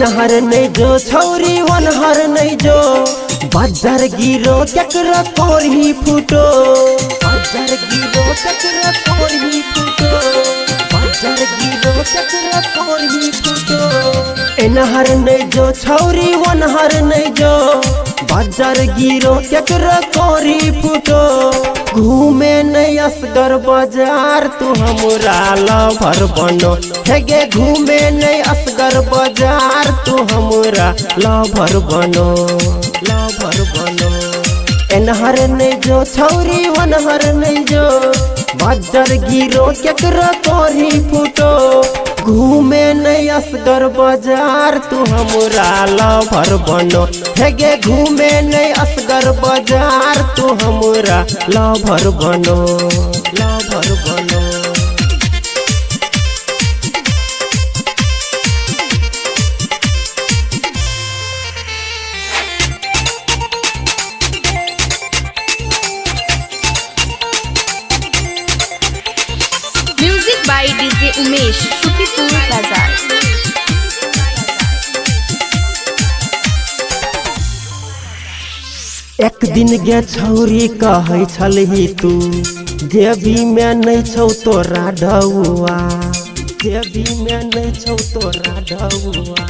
एनहर नहीं जो छौरी वनहर नहीं जो बाजार गिरो केकरा कोरही फूटो बाजार गिरो केकरा कोरही फूटो बाजार गिरो केकरा कोरही फूटो एनहर नहीं जो छौरी वनहर नहीं जो बाजार गिरो केकरा कोरही फूटो घूमे नहीं असगर बाजार तू हमरा लवर बनो हेगे घूमे नहीं असगर बाजार तू हमरा लवर बनो एनहर नहीं जो छौरी वनहर नहीं जो बाजार गिरो केकरा कोरही फूटो घूमे नहीं असगर बाजार तू हमरा लवर बनो हेगे घूमे नहीं असगर बाजार तू हमरा लवर बनो music by DJ Umesh Shukripur Bazar. एक दिन गे छौरी कहै छलही तू जेबी में नहीं छौ तोरा ढौआ जेबी में नहीं छौ तोरा ढौआ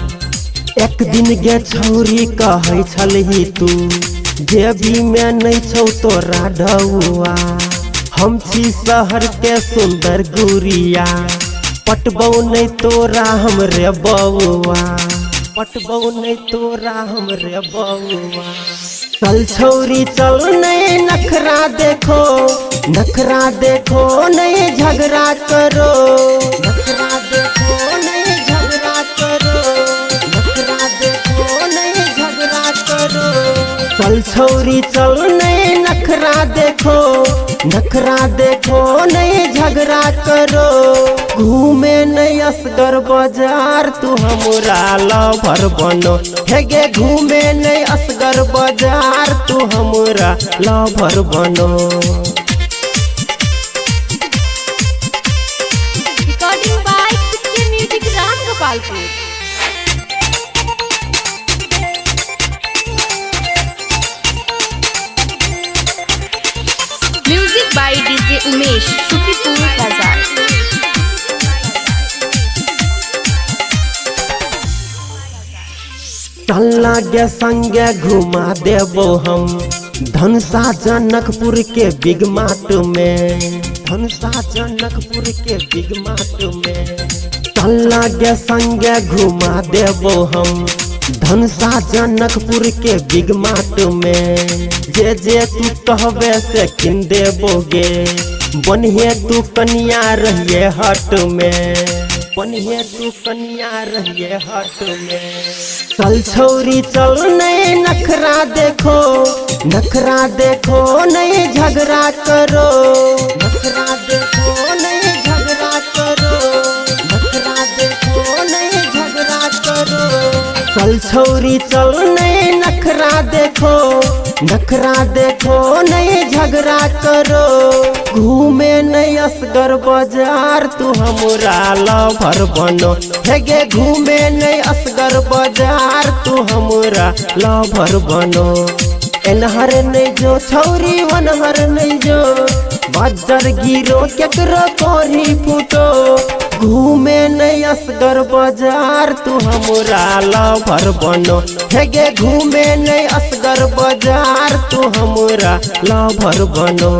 एक दिन गे छौरी कहै छलही तू जेबी में नहीं छौ तोरा ढौआ हम छी शहर के सुंदर गुड़िया पटबौ नहीं तोरा हमरे बउआ पटबौ नहीं तोरा हमरे बउआ चल छौरी चल नहीं नखरा देखो नहीं झगड़ा करो नखरा देखो नहीं झगड़ा करो नखरा देखो नहीं झगड़ा करो चल छौरी चल नहीं नखरा देखो नहीं झगड़ा करो घूमे नहीं असगर बाजार तू हमरा लवर बनो हेगे घूमे नहीं असगर बाजार तू हमरा लवर बनो रिकॉर्डिंग बाय के music Ram Gopalpur. Music by DJ Umesh Shukripur Bazar. चलना गे संगे घुमा देबो हम धनसा जनकपुर के बिग मार्ट में धनसा जनकपुर के बिग मार्ट में चलना गे संगे घुमा देबो हम धनसा जनकपुर के बिग मार्ट में जे तू कहबे से किन देबोगे बनिहे तू कनिया रहिए हट में बनिहे तू कनिया रहिए हट में चल छौरी चल नहीं नखरा देखो नहीं झगड़ा करो नखरा देखो नहीं झगड़ा करो नखरा देखो नहीं झगड़ा करो चल छौरी चल नहीं नखरा देखो नहीं झगड़ा करो घूमे नहीं असगर बाजार तू हमरा लवर बनो हेगे घूमे नहीं असगर बाजार तू हमरा लवर बनो एनहर नहीं जो छौरी वनहर नहीं जो बाजार गिरो केकरा कोरही फूटो घूमे नहीं असगर बाजार तू हमरा लवर बनो हेगे घूमे नहीं असगर बाजार तू हमरा लवर बनो